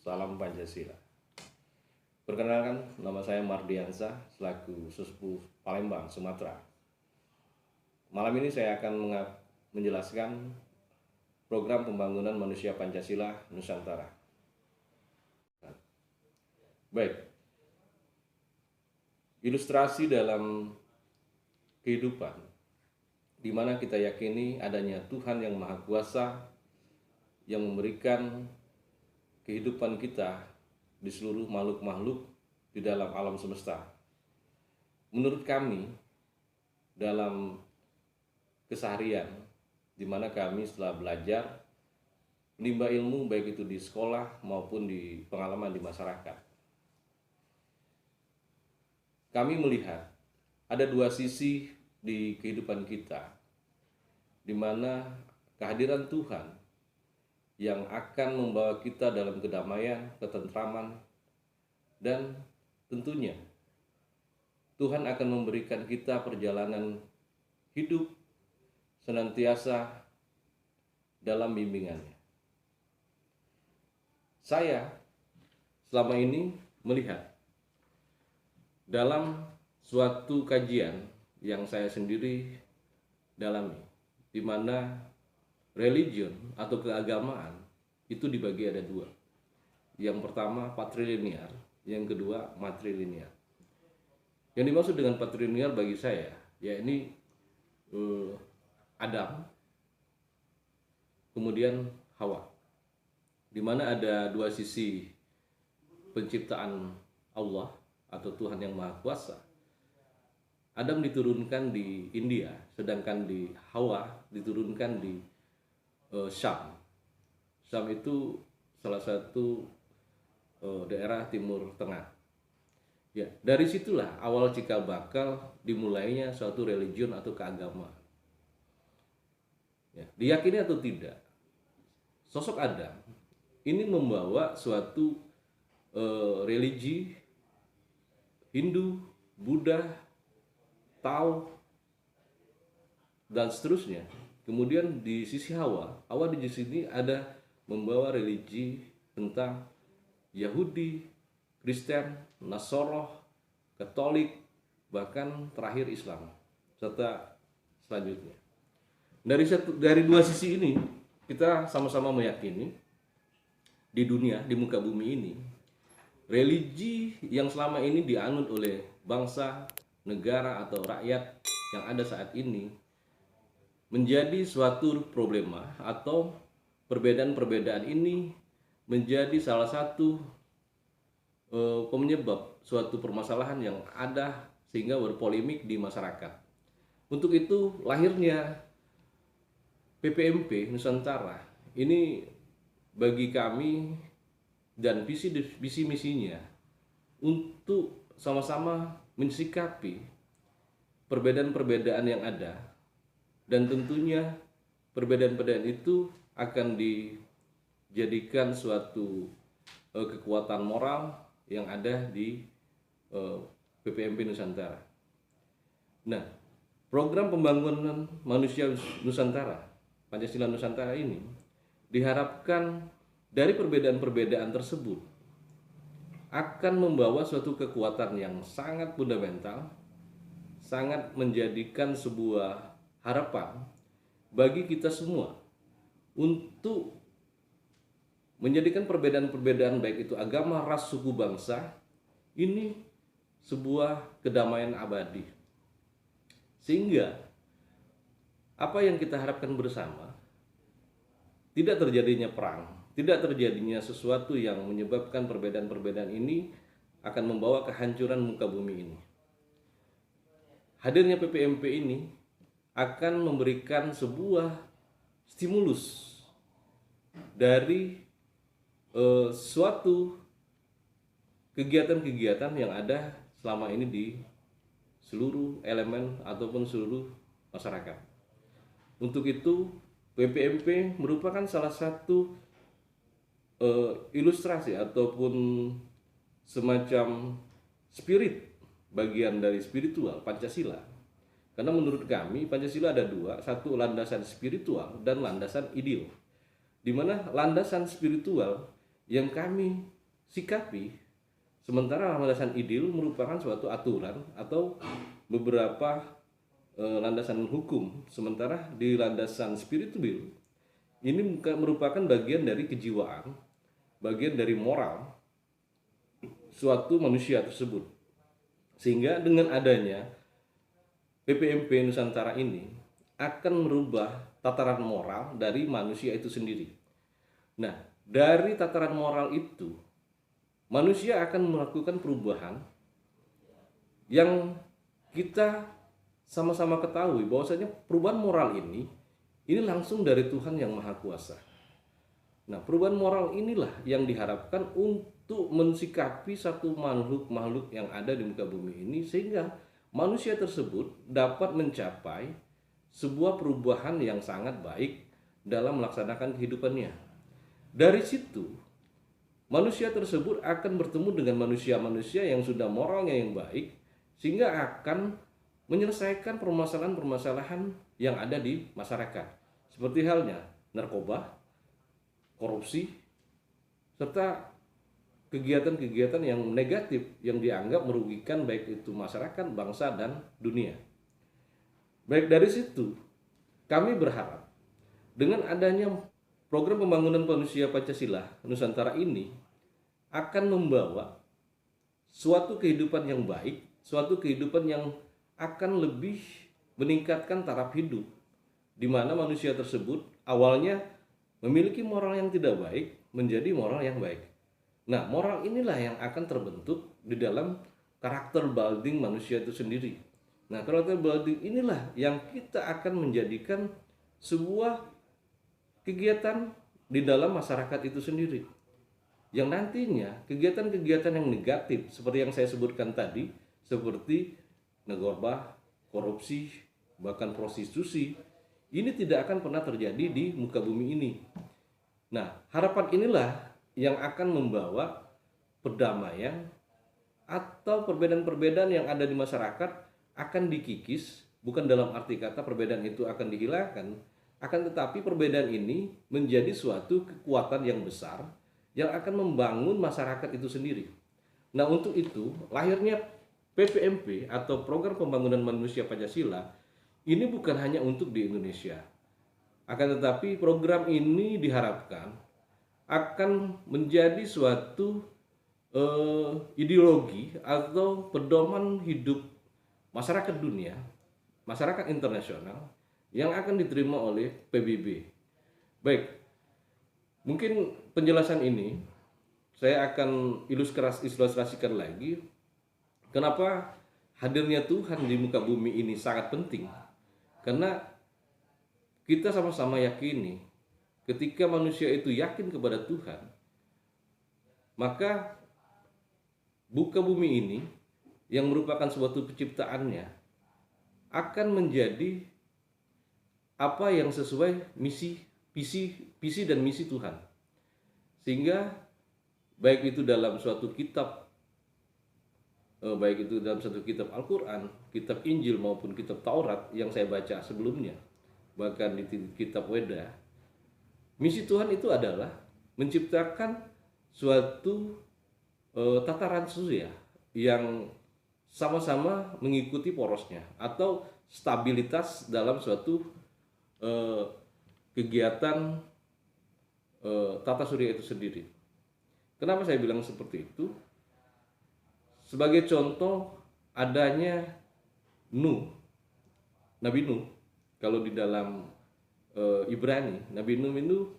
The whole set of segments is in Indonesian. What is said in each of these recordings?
Salam Pancasila. Perkenalkan, nama saya Mardiansa selaku Sesepuh Palembang, Sumatera. Malam ini saya akan menjelaskan program pembangunan manusia Pancasila Nusantara. Baik, ilustrasi dalam kehidupan di mana kita yakini adanya Tuhan yang Maha Kuasa yang memberikan kehidupan kita di seluruh makhluk-makhluk di dalam alam semesta. Menurut kami, dalam keseharian, di mana kami setelah belajar, menimba ilmu baik itu di sekolah maupun di pengalaman di masyarakat, kami melihat ada dua sisi di kehidupan kita, di mana kehadiran Tuhan yang akan membawa kita dalam kedamaian, ketentraman, dan tentunya Tuhan akan memberikan kita perjalanan hidup senantiasa dalam bimbingannya. Saya selama ini melihat dalam suatu kajian yang saya sendiri dalami, di mana religion atau keagamaan itu dibagi ada dua. Yang pertama patrilinear, yang kedua matrilinear. Yang dimaksud dengan patrilinear bagi saya, yakni Adam, kemudian Hawa, di mana ada dua sisi penciptaan Allah atau Tuhan yang Maha Kuasa. Adam diturunkan di India, sedangkan di Hawa diturunkan di Syam. Syam itu salah satu daerah Timur Tengah. Ya, dari situlah awal cikal bakal dimulainya suatu religion atau keagamaan. Ya, diyakini atau tidak, sosok Adam ini membawa suatu religi Hindu, Buddha, Tao, dan seterusnya. Kemudian di sisi Hawa di sini ada membawa religi tentang Yahudi, Kristen, Nasoroh, Katolik, bahkan terakhir Islam, serta selanjutnya. Dari dua sisi ini kita sama-sama meyakini di dunia, di muka bumi ini, religi yang selama ini dianut oleh bangsa, negara atau rakyat yang ada saat ini menjadi suatu problema atau perbedaan-perbedaan ini menjadi salah satu penyebab suatu permasalahan yang ada sehingga berpolemik di masyarakat. Untuk itu lahirnya PPMP Nusantara ini bagi kami dan visi misinya untuk sama-sama mensikapi perbedaan-perbedaan yang ada. Dan tentunya perbedaan-perbedaan itu akan dijadikan suatu kekuatan moral yang ada di PPMP Nusantara. Nah, program pembangunan manusia Nusantara, Pancasila Nusantara ini diharapkan dari perbedaan-perbedaan tersebut akan membawa suatu kekuatan yang sangat fundamental, sangat menjadikan sebuah harapan bagi kita semua untuk menjadikan perbedaan-perbedaan baik itu agama, ras, suku, bangsa ini sebuah kedamaian abadi. Sehingga apa yang kita harapkan bersama, tidak terjadinya perang, tidak terjadinya sesuatu yang menyebabkan perbedaan-perbedaan ini akan membawa kehancuran muka bumi ini. Hadirnya PPMP ini akan memberikan sebuah stimulus dari suatu kegiatan-kegiatan yang ada selama ini di seluruh elemen ataupun seluruh masyarakat. Untuk itu PPMP merupakan salah satu ilustrasi ataupun semacam spirit, bagian dari spiritual Pancasila. Karena menurut kami Pancasila ada dua, satu landasan spiritual dan landasan ideal. Di mana landasan spiritual yang kami sikapi, sementara landasan ideal merupakan suatu aturan atau beberapa landasan hukum, sementara di landasan spiritual ini merupakan bagian dari kejiwaan, bagian dari moral suatu manusia tersebut. Sehingga dengan adanya PPMP Nusantara ini akan merubah tataran moral dari manusia itu sendiri. Nah, dari tataran moral itu, manusia akan melakukan perubahan yang kita sama-sama ketahui bahwasanya perubahan moral ini langsung dari Tuhan yang Maha Kuasa. Nah, perubahan moral inilah yang diharapkan untuk mensikapi satu makhluk-makhluk yang ada di muka bumi ini, sehingga manusia tersebut dapat mencapai sebuah perubahan yang sangat baik dalam melaksanakan kehidupannya. Dari situ, manusia tersebut akan bertemu dengan manusia-manusia yang sudah moralnya yang baik, sehingga akan menyelesaikan permasalahan-permasalahan yang ada di masyarakat, seperti halnya narkoba, korupsi, serta kegiatan-kegiatan yang negatif yang dianggap merugikan baik itu masyarakat, bangsa, dan dunia. Baik dari situ, kami berharap dengan adanya program pembangunan manusia Pancasila Nusantara ini akan membawa suatu kehidupan yang baik, suatu kehidupan yang akan lebih meningkatkan taraf hidup, di mana manusia tersebut awalnya memiliki moral yang tidak baik menjadi moral yang baik. Nah, moral inilah yang akan terbentuk di dalam karakter building manusia itu sendiri. Nah, karakter building inilah yang kita akan menjadikan sebuah kegiatan di dalam masyarakat itu sendiri. Yang nantinya kegiatan-kegiatan yang negatif seperti yang saya sebutkan tadi, seperti narkoba, korupsi, bahkan prostitusi, ini tidak akan pernah terjadi di muka bumi ini. Nah, harapan inilah yang akan membawa perdamaian atau perbedaan-perbedaan yang ada di masyarakat akan dikikis, bukan dalam arti kata perbedaan itu akan dihilangkan, akan tetapi perbedaan ini menjadi suatu kekuatan yang besar yang akan membangun masyarakat itu sendiri. Nah, untuk itu lahirnya PPMP atau Program Pembangunan Manusia Pancasila ini bukan hanya untuk di Indonesia. Akan tetapi program ini diharapkan akan menjadi suatu ideologi atau pedoman hidup masyarakat dunia, masyarakat internasional yang akan diterima oleh PBB. Baik, mungkin penjelasan ini saya akan ilustrasikan lagi kenapa hadirnya Tuhan di muka bumi ini sangat penting. Karena kita sama-sama yakini ketika manusia itu yakin kepada Tuhan, maka muka bumi ini yang merupakan suatu penciptaannya akan menjadi apa yang sesuai visi dan misi Tuhan. Sehingga baik itu dalam suatu kitab, baik itu dalam satu kitab Al-Quran, kitab Injil maupun kitab Taurat yang saya baca sebelumnya, bahkan di kitab Weda, misi Tuhan itu adalah menciptakan suatu tataran surya yang sama-sama mengikuti porosnya atau stabilitas dalam suatu kegiatan tata surya itu sendiri. Kenapa saya bilang seperti itu? Sebagai contoh adanya Nabi Nuh. Kalau di dalam Ibrani, Nabi Nuh itu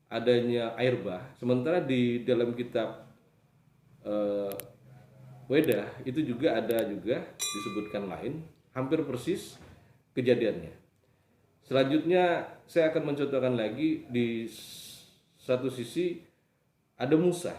adanya air bah. Sementara di dalam kitab Weda itu juga ada disebutkan lain, hampir persis kejadiannya. Selanjutnya saya akan mencontohkan lagi di satu sisi ada Musa,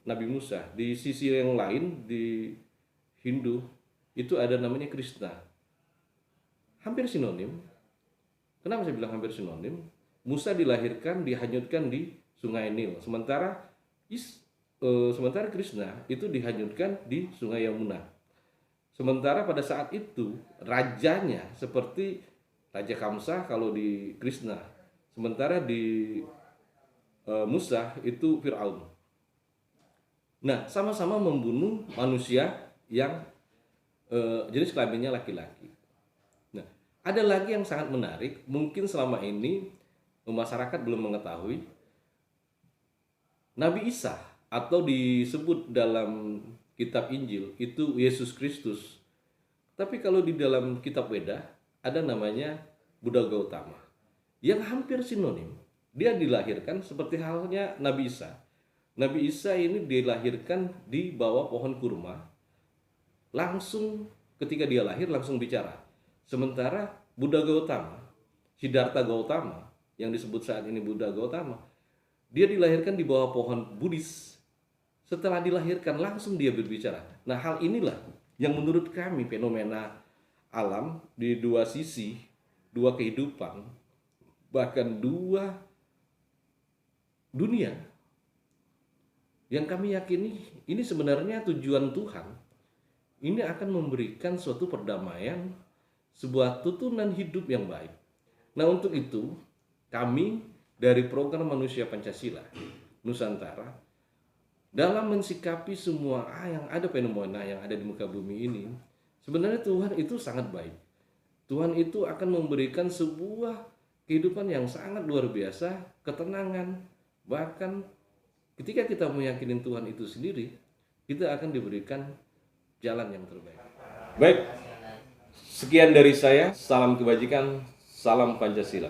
Nabi Musa. Di sisi yang lain di Hindu itu ada namanya Krishna. Hampir sinonim. Kenapa saya bilang hampir sinonim? Musa dilahirkan, dihanyutkan di Sungai Nil, sementara Krishna itu dihanyutkan di Sungai Yamuna. Sementara pada saat itu rajanya seperti Raja Kamsa kalau di Krishna, sementara di Musa itu Fir'aun. Nah, sama-sama membunuh manusia yang jenis kelaminnya laki-laki. Nah, ada lagi yang sangat menarik, mungkin selama ini masyarakat belum mengetahui. Nabi Isa atau disebut dalam kitab Injil itu Yesus Kristus. Tapi kalau di dalam kitab Weda ada namanya Buddha Gautama yang hampir sinonim. Dia dilahirkan seperti halnya Nabi Isa. Nabi Isa ini dilahirkan di bawah pohon kurma. Langsung ketika dia lahir langsung bicara. Sementara Buddha Gautama, Siddhartha Gautama yang disebut saat ini Buddha Gautama, dia dilahirkan di bawah pohon Buddhis. Setelah dilahirkan langsung dia berbicara. Nah, hal inilah yang menurut kami fenomena alam di dua sisi, dua kehidupan, bahkan dua dunia, yang kami yakini ini sebenarnya tujuan Tuhan. Ini akan memberikan suatu perdamaian, sebuah tutunan hidup yang baik. Nah, untuk itu kami dari program Manusia Pancasila Nusantara dalam mensikapi semua yang ada fenomena yang ada di muka bumi ini, sebenarnya Tuhan itu sangat baik. Tuhan itu akan memberikan sebuah kehidupan yang sangat luar biasa, ketenangan. Bahkan ketika kita meyakini Tuhan itu sendiri, kita akan diberikan jalan yang terbaik. Baik, sekian dari saya. Salam kebajikan, salam Pancasila.